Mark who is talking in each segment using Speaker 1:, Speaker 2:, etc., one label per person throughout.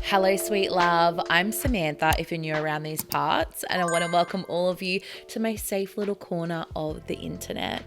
Speaker 1: Hello, sweet love. I'm Samantha, if you're new around these parts, and I want to welcome all of you to my safe little corner of the internet.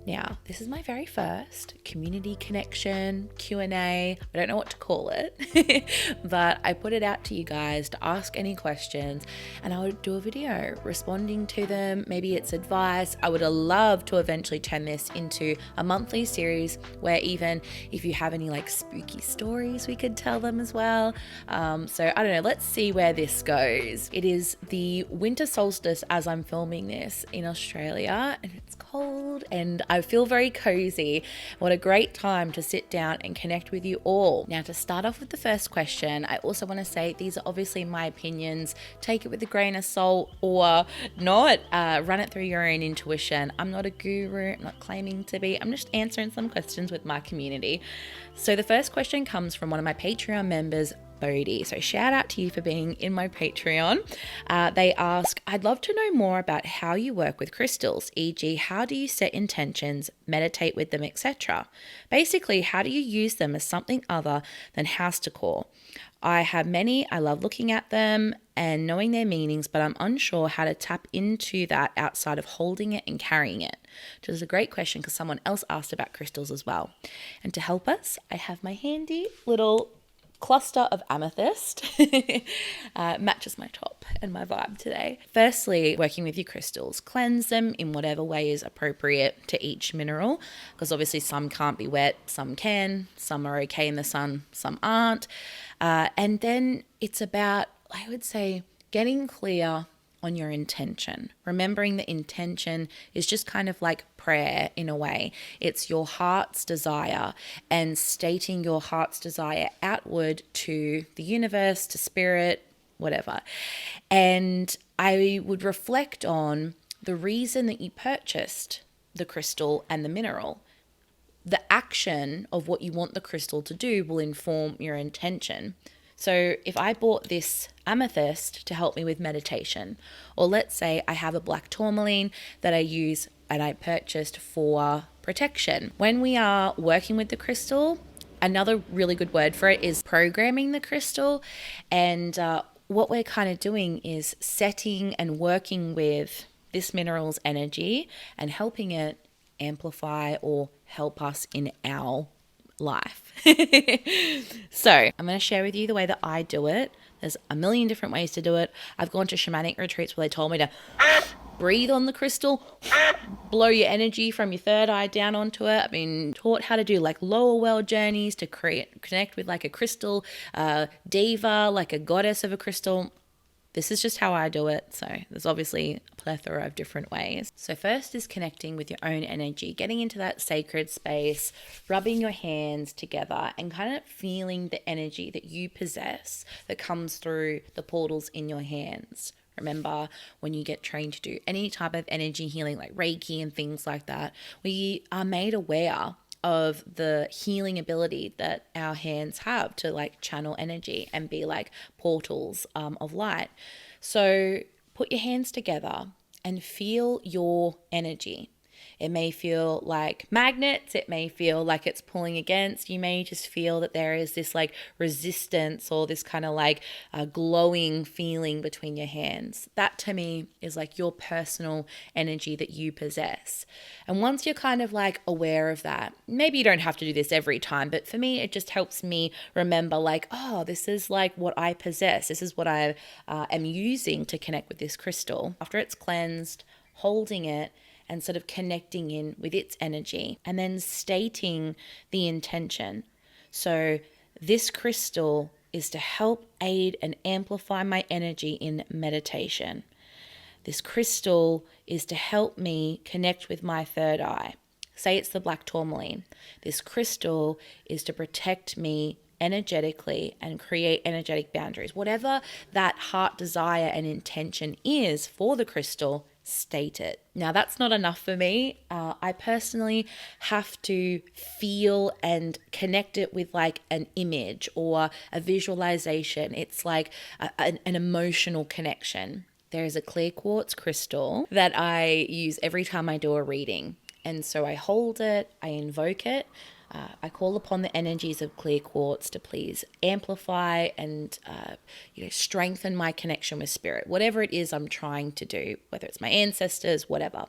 Speaker 1: Now, this is my very first community connection Q&A. I don't know what to call it, but I put it out to you guys to ask any questions, and I would do a video responding to them. Maybe it's advice. I would love to eventually turn this into a monthly series where even if you have any like spooky stories, we could tell them as well. So I don't know, let's see where this goes. It is the winter solstice as I'm filming this in Australia, and it's cold and I feel very cozy. What a great time to sit down and connect with you all. Now, to start off with the first question, I also want to say these are obviously my opinions. Take it with a grain of salt or not. Run it through your own intuition. I'm not a guru, I'm not claiming to be. I'm just answering some questions with my community. So the first question comes from one of my Patreon members, Bodhi. So shout out to you for being in my Patreon. They ask, I'd love to know more about how you work with crystals, e.g. how do you set intentions, meditate with them, etc. Basically, how do you use them as something other than house decor? I have many, I love looking at them and knowing their meanings, but I'm unsure how to tap into that outside of holding it and carrying it. Which is a great question because someone else asked about crystals as well. And to help us, I have my handy little cluster of amethyst. Matches my top and my vibe today. Firstly, working with your crystals, cleanse them in whatever way is appropriate to each mineral, because obviously some can't be wet, some can, some are okay in the sun, some aren't. And then it's about, I would say, getting clear on your intention. Remembering the intention is just kind of like prayer in a way. It's your heart's desire and stating your heart's desire outward to the universe, to spirit, whatever. And I would reflect on the reason that you purchased the crystal and the mineral. The action of what you want the crystal to do will inform your intention. So if I bought this amethyst to help me with meditation, or let's say I have a black tourmaline that I use and I purchased for protection. When we are working with the crystal, another really good word for it is programming the crystal. And what we're kind of doing is setting and working with this mineral's energy and helping it amplify or help us in our life. So I'm going to share with you the way that I do it. There's a million different ways to do it. I've gone to shamanic retreats where they told me to breathe on the crystal, blow your energy from your third eye down onto it. I've been taught how to do like lower world journeys to connect with like a crystal diva, like a goddess of a crystal. This is just how I do it. So there's obviously a plethora of different ways. So first is connecting with your own energy, getting into that sacred space, rubbing your hands together and kind of feeling the energy that you possess that comes through the portals in your hands. Remember, when you get trained to do any type of energy healing like Reiki and things like that, we are made aware of the healing ability that our hands have to like channel energy and be like portals of light. So put your hands together and feel your energy. It may feel like magnets. It may feel like it's pulling against. You may just feel that there is this like resistance or this kind of like glowing feeling between your hands. That to me is like your personal energy that you possess. And once you're kind of like aware of that, maybe you don't have to do this every time, but for me, it just helps me remember like, oh, this is like what I possess. This is what I am using to connect with this crystal. After it's cleansed, holding it, and sort of connecting in with its energy and then stating the intention. So this crystal is to help aid and amplify my energy in meditation. This crystal is to help me connect with my third eye. Say it's the black tourmaline. This crystal is to protect me energetically and create energetic boundaries. Whatever that heart desire and intention is for the crystal, state it. Now, that's not enough for me. I personally have to feel and connect it with like an image or a visualization. It's like an emotional connection. There is a clear quartz crystal that I use every time I do a reading. And so I hold it, I invoke it. I call upon the energies of clear quartz to please amplify and strengthen my connection with spirit, whatever it is I'm trying to do, whether it's my ancestors, whatever.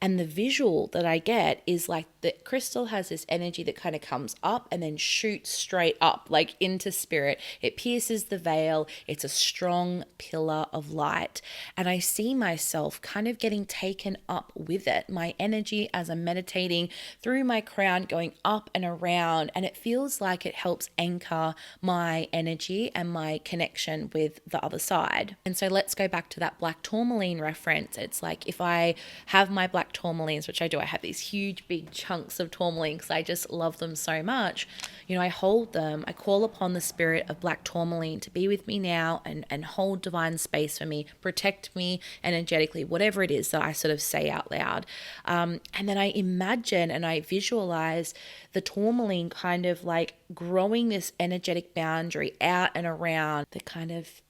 Speaker 1: And the visual that I get is like the crystal has this energy that kind of comes up and then shoots straight up, like into spirit. It pierces the veil. It's a strong pillar of light. And I see myself kind of getting taken up with it. My energy as I'm meditating through my crown going up and around. And it feels like it helps anchor my energy and my connection with the other side. And so let's go back to that black tourmaline reference. It's like if I have my black tourmalines, which I do, I have these huge big chunks of tourmaline because I just love them so much. I hold them, I call upon the spirit of black tourmaline to be with me now and hold divine space for me, protect me energetically, whatever it is that I sort of say out loud. And then I imagine and I visualize the tourmaline kind of like growing this energetic boundary out and around that kind of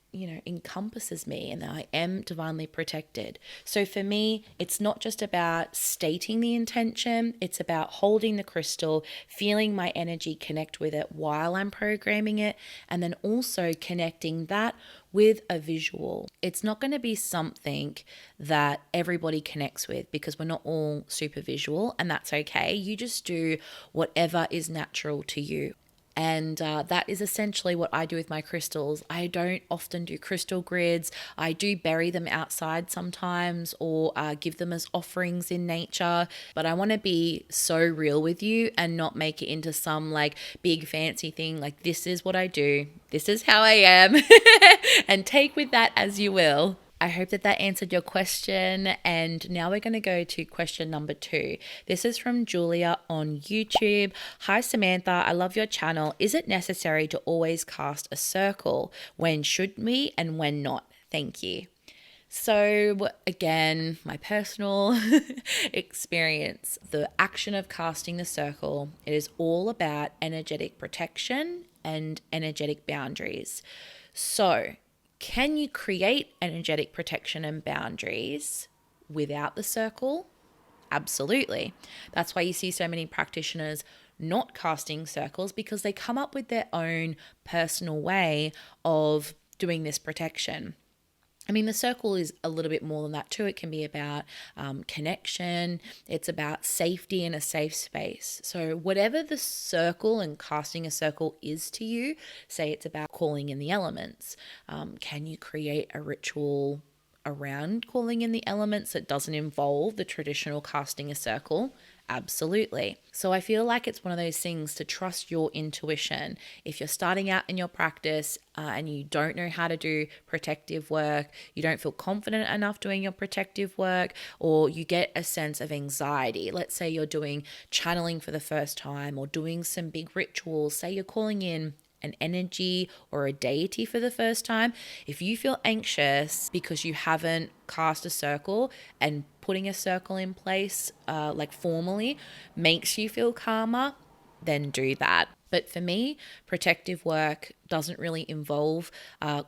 Speaker 1: encompasses me, and that I am divinely protected. So for me, it's not just about stating the intention, it's about holding the crystal, feeling my energy connect with it while I'm programming it, and then also connecting that with a visual. It's not going to be something that everybody connects with because we're not all super visual, and that's okay. You just do whatever is natural to you. And that is essentially what I do with my crystals. I don't often do crystal grids. I do bury them outside sometimes or give them as offerings in nature. But I want to be so real with you and not make it into some like big fancy thing. Like, this is what I do. This is how I am. And take with that as you will. I hope that answered your question. And now we're going to go to question number 2. This is from Julia on YouTube. Hi, Samantha. I love your channel. Is it necessary to always cast a circle? When should we and when not? Thank you. So again, my personal experience, the action of casting the circle, it is all about energetic protection and energetic boundaries. So can you create energetic protection and boundaries without the circle? Absolutely. That's why you see so many practitioners not casting circles, because they come up with their own personal way of doing this protection. I mean, the circle is a little bit more than that too. It can be about connection. It's about safety in a safe space. So whatever the circle and casting a circle is to you, say it's about calling in the elements. Can you create a ritual around calling in the elements that doesn't involve the traditional casting a circle? Absolutely. So I feel like it's one of those things to trust your intuition. If you're starting out in your practice and you don't know how to do protective work, you don't feel confident enough doing your protective work, or you get a sense of anxiety. Let's say you're doing channeling for the first time or doing some big rituals. Say you're calling in an energy or a deity for the first time. If you feel anxious because you haven't cast a circle, and putting a circle in place like formally makes you feel calmer, then do that. But for me, protective work doesn't really involve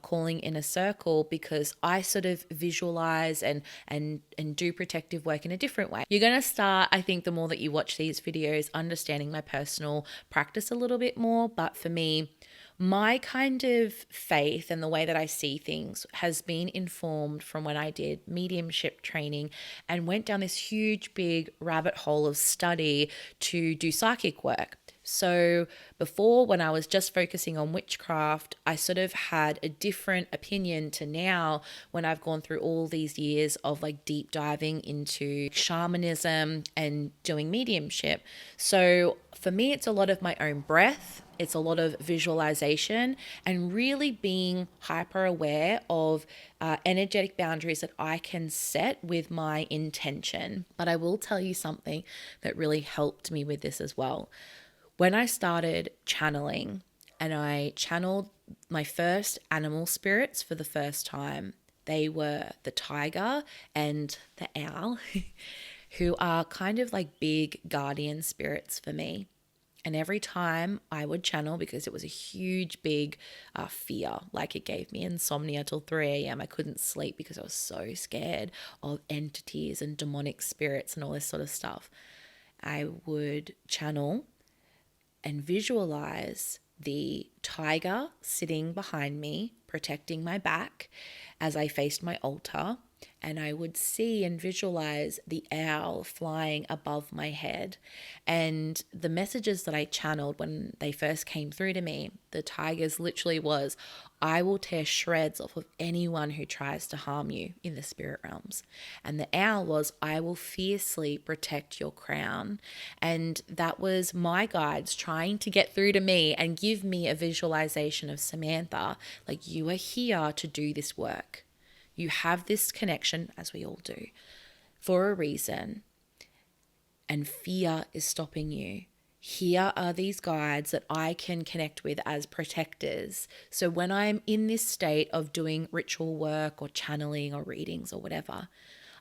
Speaker 1: calling in a circle, because I sort of visualize and do protective work in a different way. You're going to start, I think, the more that you watch these videos, understanding my personal practice a little bit more. But for me, my kind of faith and the way that I see things has been informed from when I did mediumship training and went down this huge, big rabbit hole of study to do psychic work. So before, when I was just focusing on witchcraft, I sort of had a different opinion to now when I've gone through all these years of like deep diving into shamanism and doing mediumship. So for me, it's a lot of my own breath. It's a lot of visualization and really being hyper aware of energetic boundaries that I can set with my intention. But I will tell you something that really helped me with this as well. When I started channeling and I channeled my first animal spirits for the first time, they were the tiger and the owl, who are kind of like big guardian spirits for me. And every time I would channel, because it was a huge, big fear, like it gave me insomnia till 3 a.m. I couldn't sleep because I was so scared of entities and demonic spirits and all this sort of stuff. I would channel and visualize the tiger sitting behind me, protecting my back as I faced my altar. And I would see and visualize the owl flying above my head. And the messages that I channeled when they first came through to me, the tigers literally was, I will tear shreds off of anyone who tries to harm you in the spirit realms. And the owl was, I will fiercely protect your crown. And that was my guides trying to get through to me and give me a visualization of Samantha, like, you are here to do this work. You have this connection, as we all do, for a reason, and fear is stopping you. Here are these guides that I can connect with as protectors. So when I'm in this state of doing ritual work or channeling or readings or whatever,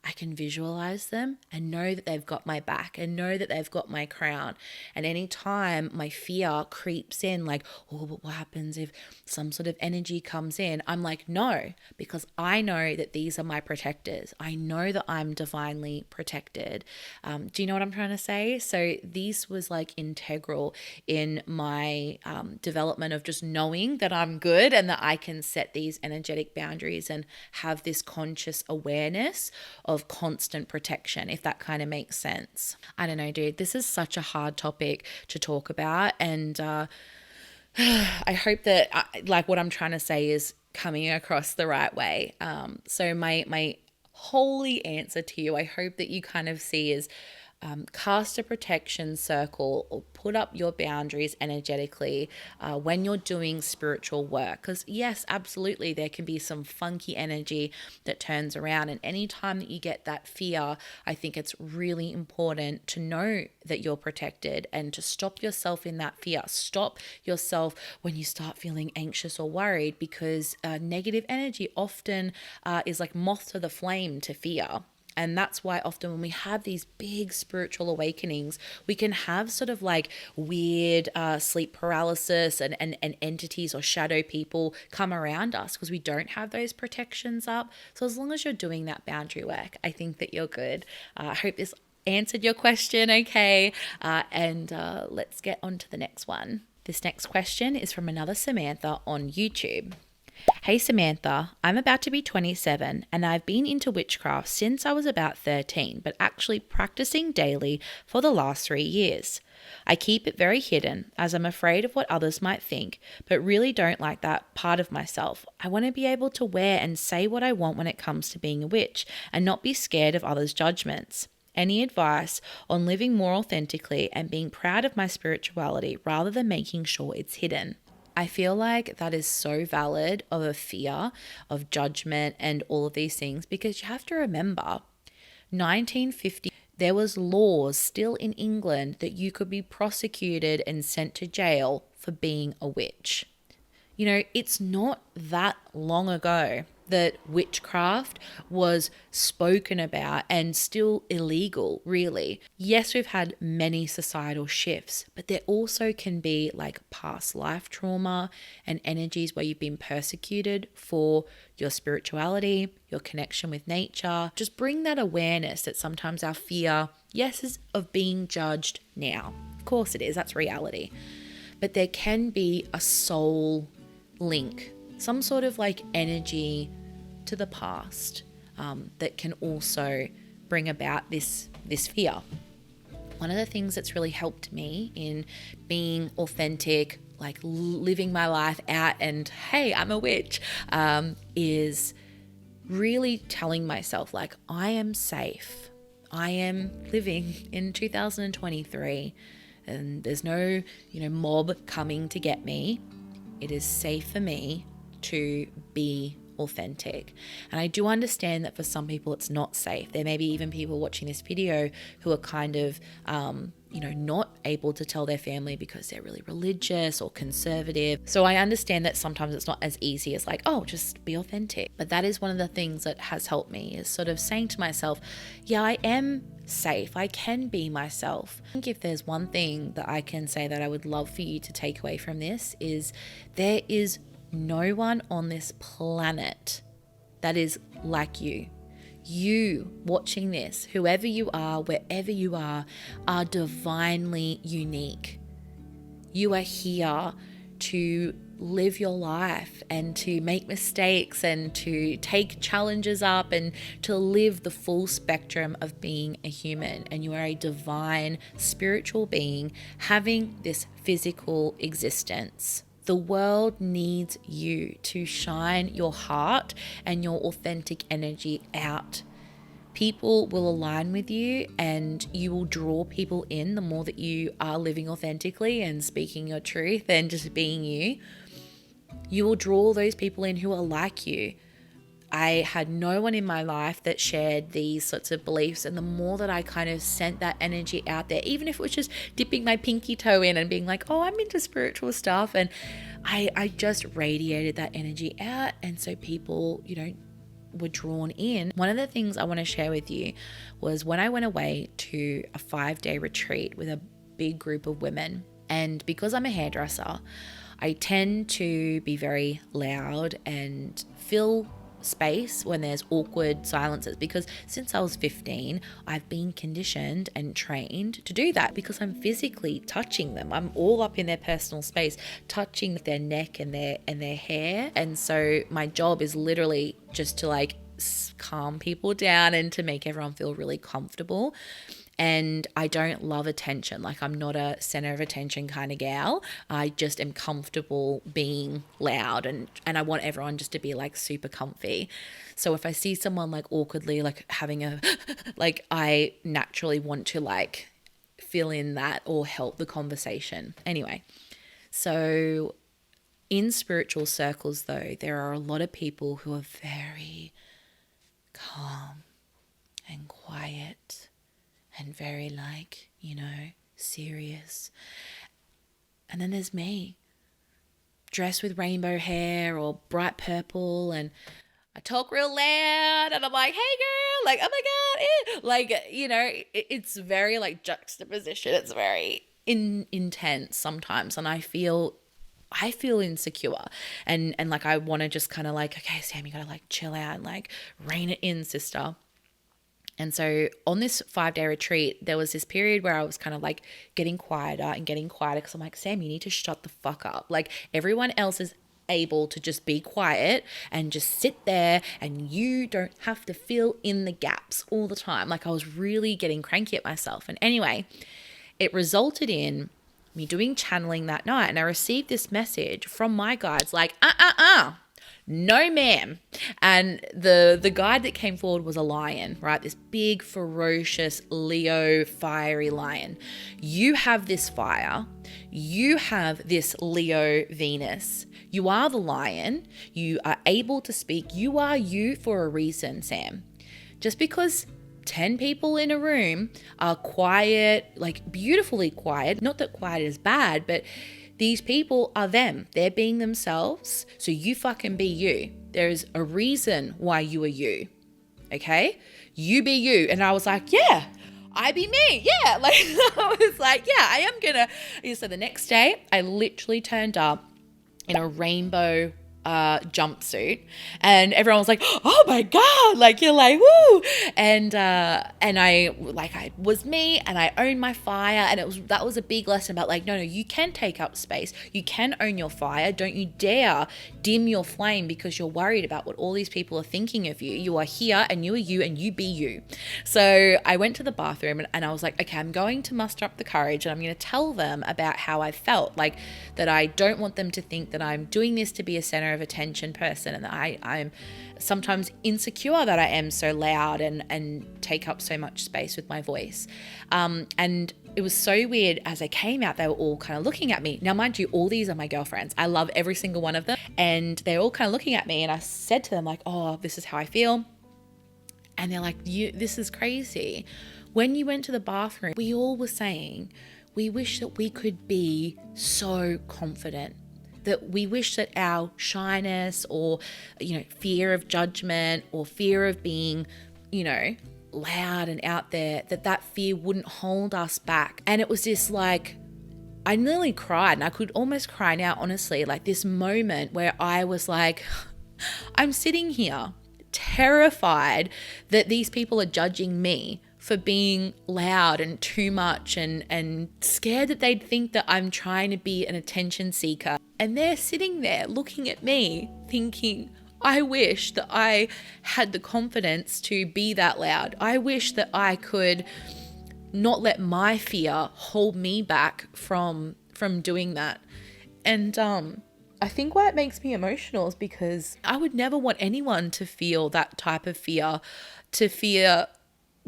Speaker 1: I can visualize them and know that they've got my back and know that they've got my crown. And anytime my fear creeps in, like, oh, but what happens if some sort of energy comes in? I'm like, no, because I know that these are my protectors. I know that I'm divinely protected. Do you know what I'm trying to say? So this was like integral in my development of just knowing that I'm good and that I can set these energetic boundaries and have this conscious awareness of constant protection, if that kind of makes sense. I don't know, dude, this is such a hard topic to talk about. And I hope that like what I'm trying to say is coming across the right way. So my holy answer to you, I hope that you kind of see is cast a protection circle or put up your boundaries energetically when you're doing spiritual work. Because yes, absolutely, there can be some funky energy that turns around. And anytime that you get that fear, I think it's really important to know that you're protected and to stop yourself in that fear. Stop yourself when you start feeling anxious or worried, because negative energy often is like moth to the flame to fear. And that's why often when we have these big spiritual awakenings, we can have sort of like weird sleep paralysis and entities or shadow people come around us because we don't have those protections up. So as long as you're doing that boundary work, I think that you're good. I hope this answered your question, okay? And let's get on to the next one. This next question is from another Samantha on YouTube. Hey Samantha, I'm about to be 27 and I've been into witchcraft since I was about 13, but actually practicing daily for the last 3 years. I keep it very hidden as I'm afraid of what others might think, but really don't like that part of myself. I want to be able to wear and say what I want when it comes to being a witch and not be scared of others' judgments. Any advice on living more authentically and being proud of my spirituality rather than making sure it's hidden? I feel like that is so valid of a fear of judgment and all of these things, because you have to remember 1950, there was laws still in England that you could be prosecuted and sent to jail for being a witch. You know, it's not that long ago that witchcraft was spoken about and still illegal, really. Yes, we've had many societal shifts, but there also can be like past life trauma and energies where you've been persecuted for your spirituality, your connection with nature. Just bring that awareness that sometimes our fear, yes, is of being judged now. Of course it is, that's reality. But there can be a soul link, some sort of like energy to the past that can also bring about this fear. One of the things that's really helped me in being authentic, like living my life out and hey, I'm a witch, is really telling myself like I am safe. I am living in 2023 and there's no, mob coming to get me. It is safe for me to be authentic. And I do understand that for some people it's not safe. There may be even people watching this video who are kind of, not able to tell their family because they're really religious or conservative. So I understand that sometimes it's not as easy as like, oh, just be authentic. But that is one of the things that has helped me, is sort of saying to myself, yeah, I am safe. I can be myself. I think if there's one thing that I can say that I would love for you to take away from this is there is no one on this planet that is like you. You watching this, whoever you are, wherever you are divinely unique. You are here to live your life and to make mistakes and to take challenges up and to live the full spectrum of being a human. And you are a divine spiritual being having this physical existence. The world needs you to shine your heart and your authentic energy out. People will align with you and you will draw people in the more that you are living authentically and speaking your truth and just being you. You will draw those people in who are like you. I had no one in my life that shared these sorts of beliefs, and the more that I kind of sent that energy out there, even if it was just dipping my pinky toe in and being like, oh, I'm into spiritual stuff, and I just radiated that energy out, and so people, were drawn in. One of the things I want to share with you was when I went away to a 5-day retreat with a big group of women, and because I'm a hairdresser, I tend to be very loud and fill space when there's awkward silences, because since I was 15 I've been conditioned and trained to do that, because I'm physically touching them. I'm all up in their personal space, touching their neck and their hair, and so my job is literally just to calm people down and to make everyone feel really comfortable. And I don't love attention. I'm not a center of attention kind of gal. I just am comfortable being loud, and I want everyone just to be super comfy. So if I see someone awkwardly having a I naturally want to fill in that or help the conversation. Anyway, so in spiritual circles though, there are a lot of people who are very calm and quiet and very serious. And then there's me, dressed with rainbow hair or bright purple, and I talk real loud and I'm like, hey girl, oh my God, it's very juxtaposition. It's very intense sometimes, and I feel insecure and I want to just kind of okay, Sam, you gotta chill out and rein it in, sister. And so on this 5-day retreat, there was this period where I was kind of getting quieter because I'm like, Sam, you need to shut the fuck up. Everyone else is able to just be quiet and just sit there, and you don't have to fill in the gaps all the time. I was really getting cranky at myself. And anyway, it resulted in me doing channeling that night, and I received this message from my guides no ma'am. And the guide that came forward was a lion, right? This big, ferocious Leo fiery lion. You have this fire. You have this Leo Venus. You are the lion. You are able to speak. You are you for a reason, Sam. Just because 10 people in a room are quiet, beautifully quiet, not that quiet is bad, but these people are them. They're being themselves. So you fucking be you. There's a reason why you are you. Okay? You be you. And I was like, yeah, I be me. Yeah. I was like, yeah, I am gonna. So the next day, I literally turned up in a rainbow jumpsuit, and everyone was like, oh my God, you're woo. And I was me, and I owned my fire, and that was a big lesson about no, you can take up space, you can own your fire. Don't you dare dim your flame because you're worried about what all these people are thinking of you. You are here, and you are you, and you be you. So I went to the bathroom, and I was like, okay, I'm going to muster up the courage, and I'm going to tell them about how I felt, that I don't want them to think that I'm doing this to be a center of attention person, and that I'm sometimes insecure that I am so loud and take up so much space with my voice. And it was so weird. As I came out, they were all kind of looking at me. Now, mind you, all these are my girlfriends. I love every single one of them. And they're all kind of looking at me, and I said to them oh, this is how I feel. And they're like, this is crazy. When you went to the bathroom, we all were saying, we wish that we could be so confident, that we wish that our shyness or, fear of judgment or fear of being, loud and out there, that fear wouldn't hold us back. And it was this I nearly cried, and I could almost cry now, honestly, this moment where I was I'm sitting here terrified that these people are judging me for being loud and too much and scared that they'd think that I'm trying to be an attention seeker. And they're sitting there looking at me thinking, I wish that I had the confidence to be that loud. I wish that I could not let my fear hold me back from doing that. And I think why it makes me emotional is because I would never want anyone to feel that type of fear, to fear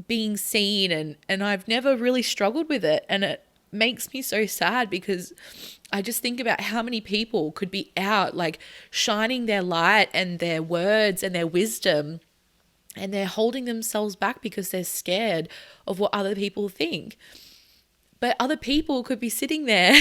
Speaker 1: being seen, and I've never really struggled with it, and it makes me so sad because I just think about how many people could be out like shining their light and their words and their wisdom, and they're holding themselves back because they're scared of what other people think. But other people could be sitting there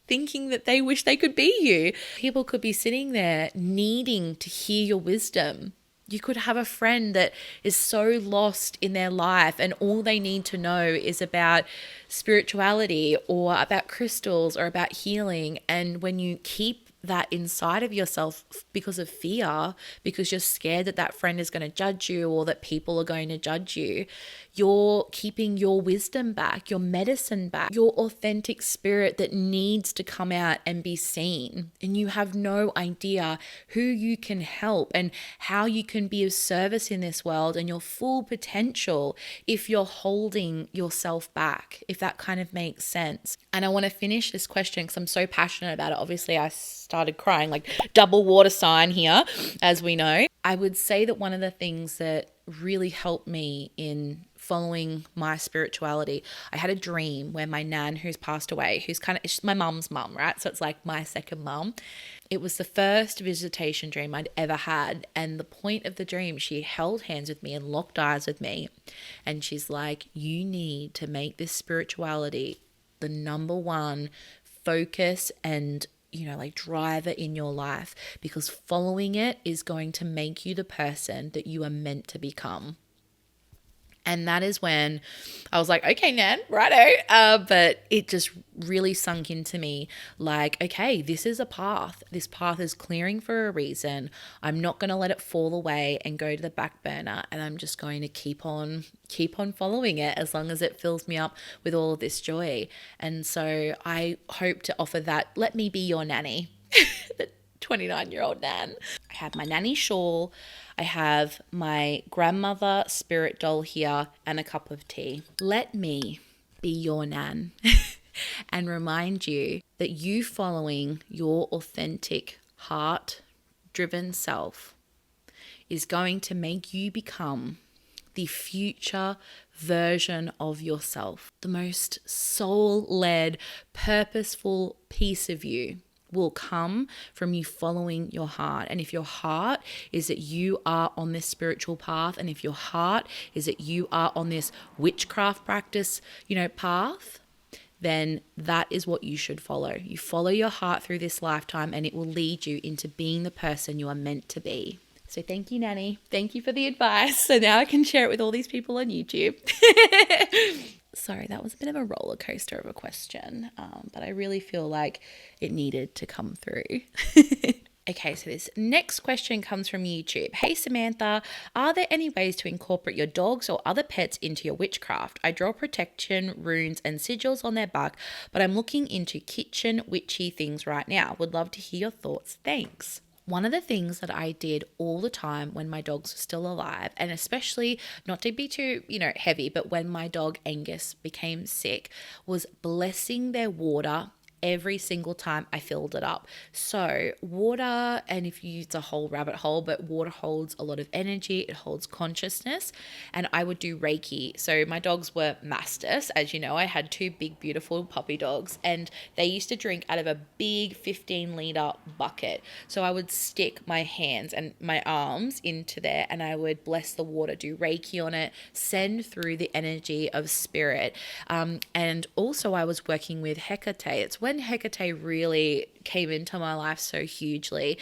Speaker 1: thinking that they wish they could be you. People could be sitting there needing to hear your wisdom. You could have a friend that is so lost in their life and all they need to know is about spirituality or about crystals or about healing. And when you keep that inside of yourself because of fear, because you're scared that that friend is going to judge you or that people are going to judge you, you're keeping your wisdom back, your medicine back, your authentic spirit that needs to come out and be seen. And you have no idea who you can help and how you can be of service in this world and your full potential if you're holding yourself back, if that kind of makes sense. And I want to finish this question because I'm so passionate about it. Obviously, I started crying, like double water sign here, as we know. I would say that one of the things that really helped me in following my spirituality, I had a dream where my nan, who's passed away, she's my mum's mum, right? So it's like my second mum. It was the first visitation dream I'd ever had. And the point of the dream, she held hands with me and locked eyes with me. And she's like, you need to make this spirituality the number one focus and like driver in your life, because following it is going to make you the person that you are meant to become. And that is when I was like, okay, Nan, righto. But it just really sunk into me like, okay, this is a path. This path is clearing for a reason. I'm not going to let it fall away and go to the back burner. And I'm just going to keep on following it as long as it fills me up with all of this joy. And so I hope to offer that. Let me be your nanny. The 29-year-old Nan. I have my nanny shawl. I have my grandmother spirit doll here and a cup of tea. Let me be your Nan and remind you that you following your authentic heart-driven self is going to make you become the future version of yourself. The most soul-led, purposeful piece of you will come from you following your heart. And if your heart is that you are on this spiritual path, and if your heart is that you are on this witchcraft practice, path, then that is what you should follow. You follow your heart through this lifetime and it will lead you into being the person you are meant to be. So thank you, Nanny. Thank you for the advice. So now I can share it with all these people on YouTube. Sorry, that was a bit of a roller coaster of a question, but I really feel like it needed to come through. Okay, so this next question comes from YouTube. Hey Samantha, are there any ways to incorporate your dogs or other pets into your witchcraft? I draw protection, runes and sigils on their back, but I'm looking into kitchen witchy things right now. Would love to hear your thoughts. Thanks. One of the things that I did all the time when my dogs were still alive, and especially not to be too, heavy, but when my dog Angus became sick, was blessing their water every single time I filled it up. So water, and if you use a whole rabbit hole, but water holds a lot of energy, it holds consciousness, and I would do Reiki. So my dogs were Mastis, as you know. I had two big beautiful puppy dogs, and they used to drink out of a big 15-liter bucket. So I would stick my hands and my arms into there, and I would bless the water, do Reiki on it, send through the energy of spirit. And also I was working with Hecate. It's when Hecate really came into my life so hugely,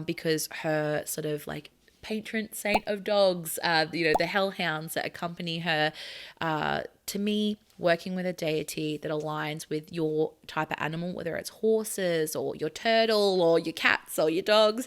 Speaker 1: because her sort of like patron saint of dogs, the hellhounds that accompany her to me, working with a deity that aligns with your type of animal, whether it's horses or your turtle or your cats or your dogs,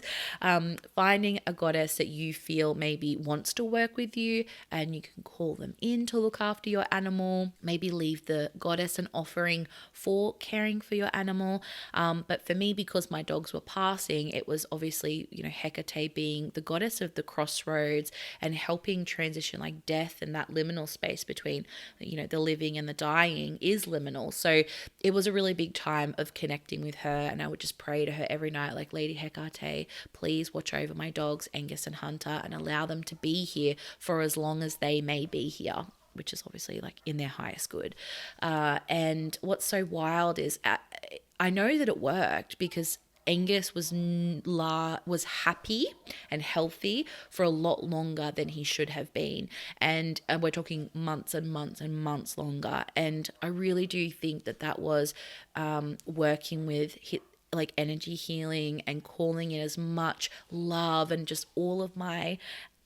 Speaker 1: finding a goddess that you feel maybe wants to work with you, and you can call them in to look after your animal, maybe leave the goddess an offering for caring for your animal. But for me, because my dogs were passing, it was obviously, Hecate being the goddess of the crossroads and helping transition like death and that liminal space between, the living and the dying is liminal. So it was a really big time of connecting with her, and I would just pray to her every night, like, Lady Hecate, please watch over my dogs, Angus and Hunter, and allow them to be here for as long as they may be here, which is obviously like in their highest good. And what's so wild is I know that it worked because Angus was happy and healthy for a lot longer than he should have been. And we're talking months and months and months longer. And I really do think that was working with like energy healing and calling in as much love and just all of my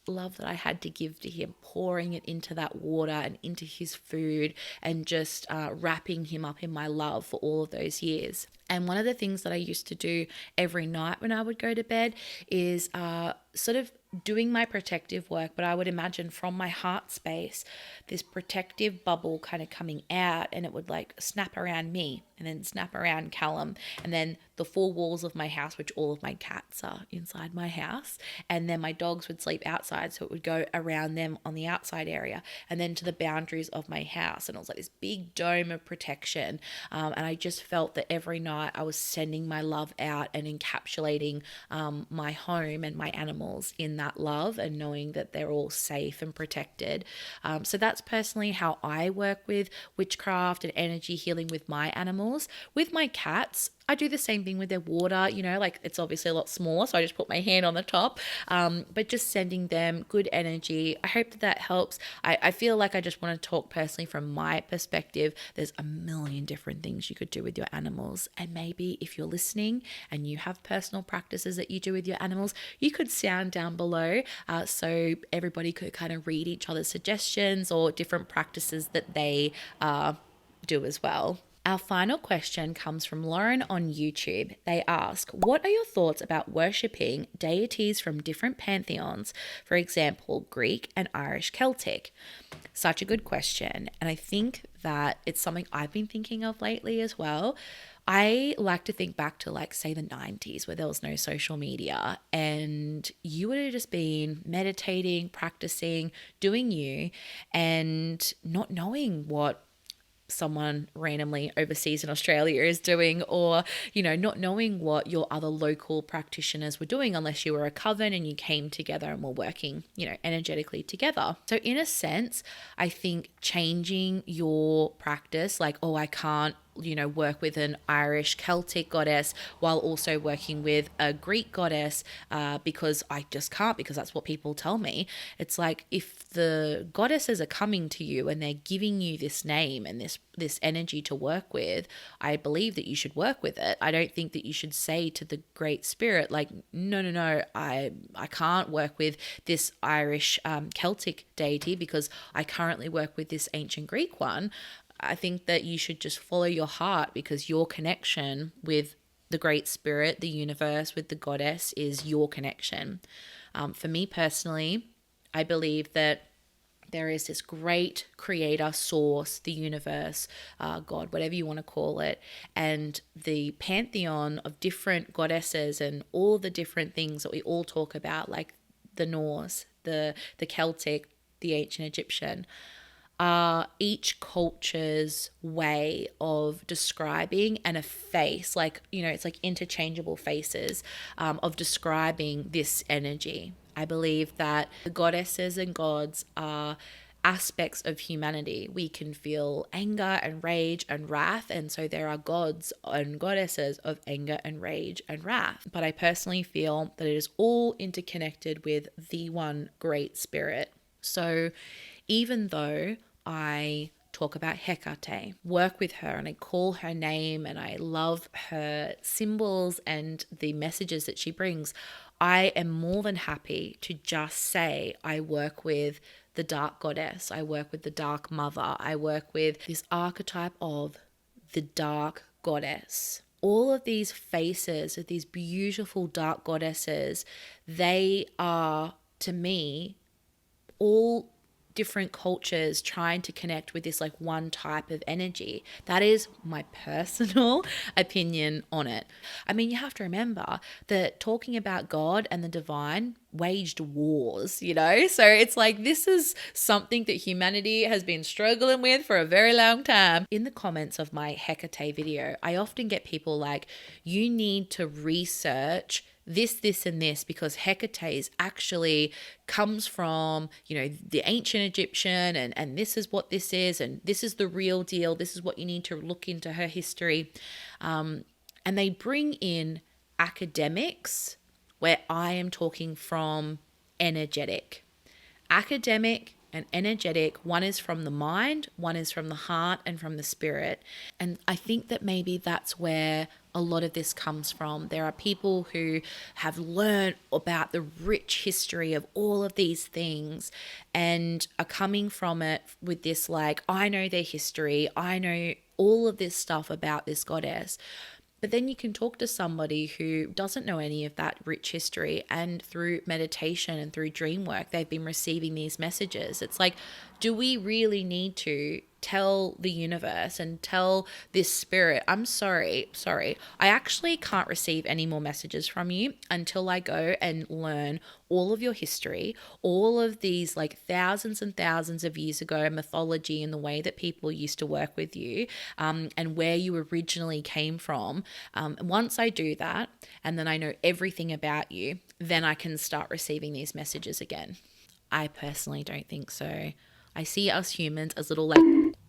Speaker 1: love that I had to give to him, pouring it into that water and into his food, and just wrapping him up in my love for all of those years. And one of the things that I used to do every night when I would go to bed is sort of doing my protective work, but I would imagine from my heart space, this protective bubble kind of coming out, and it would like snap around me and then snap around Callum, and then the four walls of my house, which all of my cats are inside my house, and then my dogs would sleep outside, so it would go around them on the outside area, and then to the boundaries of my house. And it was like this big dome of protection, and I just felt that every night I was sending my love out and encapsulating my home and my animals in that love, and knowing that they're all safe and protected. So that's personally how I work with witchcraft and energy healing with my animals. With my cats, I do the same thing with their water, like it's obviously a lot smaller, so I just put my hand on the top, but just sending them good energy. I hope that helps. I feel like I just want to talk personally from my perspective. There's a million different things you could do with your animals, and maybe if you're listening and you have personal practices that you do with your animals, you could sound down below so everybody could kind of read each other's suggestions or different practices that they do as well. Our final question comes from Lauren on YouTube. They ask, what are your thoughts about worshipping deities from different pantheons, for example, Greek and Irish Celtic? Such a good question. And I think that it's something I've been thinking of lately as well. I like to think back to like, say, the 90s where there was no social media, and you would have just been meditating, practicing, doing you, and not knowing what someone randomly overseas in Australia is doing, or, not knowing what your other local practitioners were doing unless you were a coven and you came together and were working, energetically together. So in a sense, I think changing your practice, like, oh, I can't work with an Irish Celtic goddess while also working with a Greek goddess because I just can't, because that's what people tell me. It's like, if the goddesses are coming to you and they're giving you this name and this energy to work with, I believe that you should work with it. I don't think that you should say to the Great Spirit, like, no, I can't work with this Irish Celtic deity because I currently work with this ancient Greek one. I think that you should just follow your heart, because your connection with the Great Spirit, the universe, with the goddess is your connection. For me personally, I believe that there is this great creator, source, the universe, God, whatever you want to call it, and the pantheon of different goddesses and all the different things that we all talk about, like the Norse, the Celtic, the ancient Egyptian, are each culture's way of describing, and a face, like, it's like interchangeable faces of describing this energy. I believe that the goddesses and gods are aspects of humanity. We can feel anger and rage and wrath, and so there are gods and goddesses of anger and rage and wrath. But I personally feel that it is all interconnected with the one great spirit. So even though I talk about Hecate, work with her, and I call her name, and I love her symbols and the messages that she brings, I am more than happy to just say I work with the dark goddess, I work with the dark mother, I work with this archetype of the dark goddess. All of these faces of these beautiful dark goddesses, they are, to me, all different cultures trying to connect with this like one type of energy. That is my personal opinion on it. I mean, you have to remember that talking about God and the divine waged wars, you know? So it's like this is something that humanity has been struggling with for a very long time. In the comments of my Hecate video, I often get people like, you need to research this, and this, because Hecate actually comes from, you know, the ancient Egyptian, and this is what this is, and this is the real deal. This is what you need to look into her history. And they bring in academics where I am talking from energetic. Academic and energetic, one is from the mind, one is from the heart and from the spirit. And I think that maybe that's where a lot of this comes from. There are people who have learned about the rich history of all of these things and are coming from it with this like, I know their history, I know all of this stuff about this goddess. But then you can talk to somebody who doesn't know any of that rich history, and through meditation and through dream work, they've been receiving these messages. It's like, do we really need to tell the universe and tell this spirit, I'm sorry, I actually can't receive any more messages from you until I go and learn all of your history, all of these like thousands and thousands of years ago mythology and the way that people used to work with you, and where you originally came from. Once I do that, and then I know everything about you, then I can start receiving these messages again. I personally don't think so. I see us humans as little like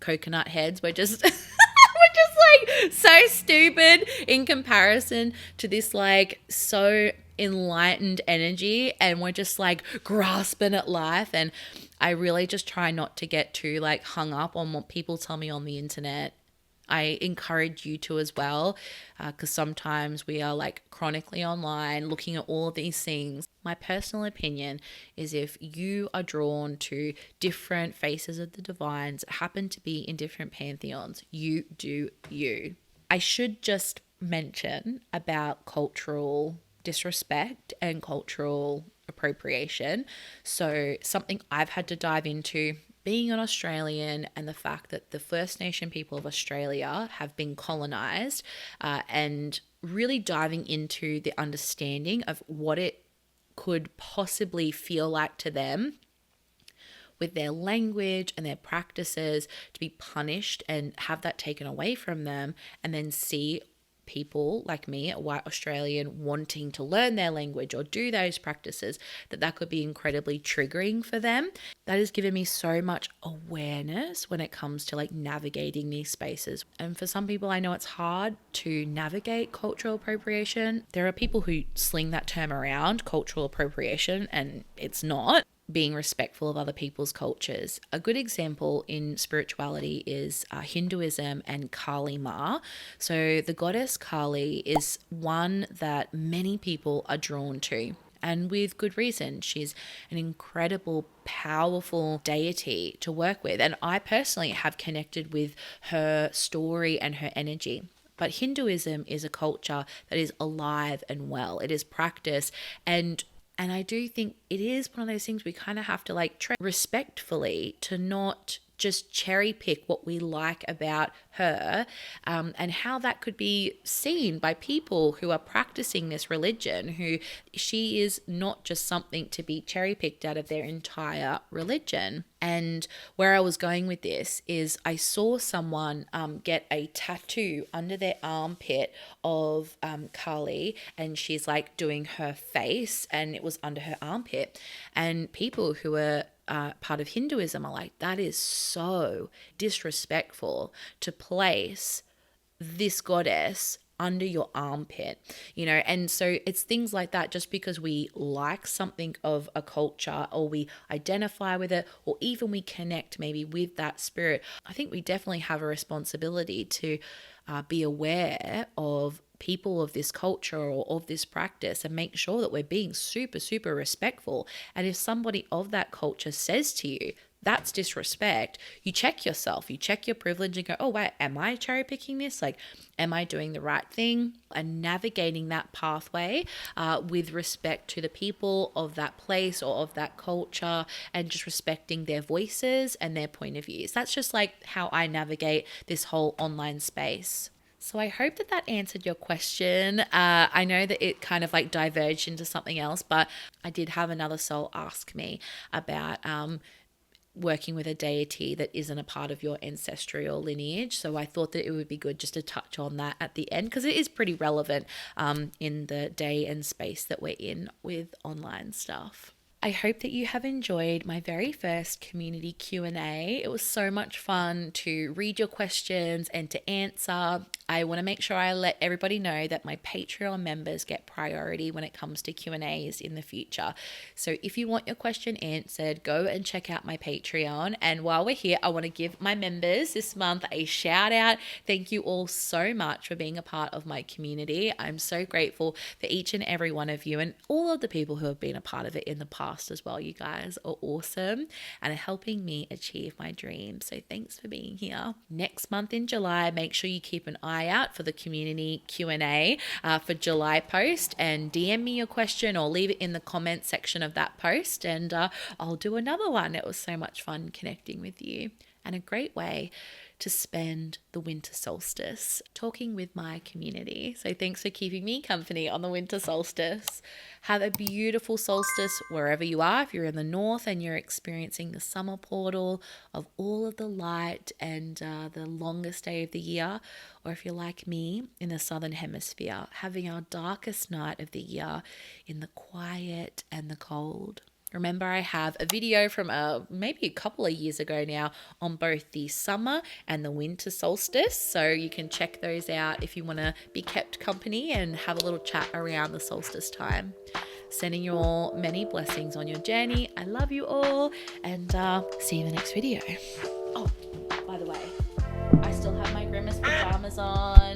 Speaker 1: coconut heads. We're just we're just like so stupid in comparison to this like so enlightened energy, and we're just like grasping at life. And I really just try not to get too like hung up on what people tell me on the internet. I encourage you to as well, because sometimes we are like chronically online looking at all of these things. My personal opinion is if you are drawn to different faces of the divines, happen to be in different pantheons, you do you. I should just mention about cultural disrespect and cultural appropriation. So something I've had to dive into, being an Australian, and the fact that the First Nation people of Australia have been colonised, and really diving into the understanding of what it could possibly feel like to them with their language and their practices, to be punished and have that taken away from them, and then see people like me, a white Australian, wanting to learn their language or do those practices, that could be incredibly triggering for them. That has given me so much awareness when it comes to like navigating these spaces. And for some people, I know it's hard to navigate cultural appropriation. There are people who sling that term around, cultural appropriation, and it's not. Being respectful of other people's cultures. A good example in spirituality is Hinduism and Kali Ma. So the goddess Kali is one that many people are drawn to, and with good reason. She's an incredible, powerful deity to work with, and I personally have connected with her story and her energy. But Hinduism is a culture that is alive and well. It is practice, and I do think it is one of those things we kind of have to like tread respectfully, to not just cherry pick what we like about her, and how that could be seen by people who are practicing this religion, who she is not just something to be cherry picked out of their entire religion. And where I was going with this is I saw someone get a tattoo under their armpit of Kali, and she's like doing her face, and it was under her armpit. And people who are part of Hinduism are like, that is so disrespectful to place this goddess under your armpit, you know. And so it's things like that. Just because we like something of a culture, or we identify with it, or even we connect maybe with that spirit, I think we definitely have a responsibility to be aware of people of this culture or of this practice and make sure that we're being super, super respectful. And if somebody of that culture says to you, that's disrespect, you check yourself, you check your privilege and go, oh, wait, am I cherry picking this? Like, am I doing the right thing? And navigating that pathway with respect to the people of that place or of that culture, and just respecting their voices and their point of views. That's just like how I navigate this whole online space. So I hope that that answered your question. I know that it kind of like diverged into something else, but I did have another soul ask me about working with a deity that isn't a part of your ancestral lineage. So I thought that it would be good just to touch on that at the end, because it is pretty relevant in the day and space that we're in with online stuff. I hope that you have enjoyed my very first community Q&A. It was so much fun to read your questions and to answer. I want to make sure I let everybody know that my Patreon members get priority when it comes to Q&As in the future. So if you want your question answered, go and check out my Patreon. And while we're here, I want to give my members this month a shout out. Thank you all so much for being a part of my community. I'm so grateful for each and every one of you and all of the people who have been a part of it in the past as well. You guys are awesome and are helping me achieve my dreams. So thanks for being here. Next month in July, make sure you keep an eye out for the community Q&A for July post, and DM me your question or leave it in the comment section of that post, and I'll do another one. It was so much fun connecting with you, and a great way to spend the winter solstice talking with my community. So thanks for keeping me company on the winter solstice. Have a beautiful solstice wherever you are. If you're in the north and you're experiencing the summer portal of all of the light and the longest day of the year, or if you're like me in the southern hemisphere, having our darkest night of the year in the quiet and the cold. Remember, I have a video from maybe a couple of years ago now on both the summer and the winter solstice. So you can check those out if you want to be kept company and have a little chat around the solstice time. Sending you all many blessings on your journey. I love you all, and see you in the next video. Oh, by the way, I still have my Grimace pajamas on.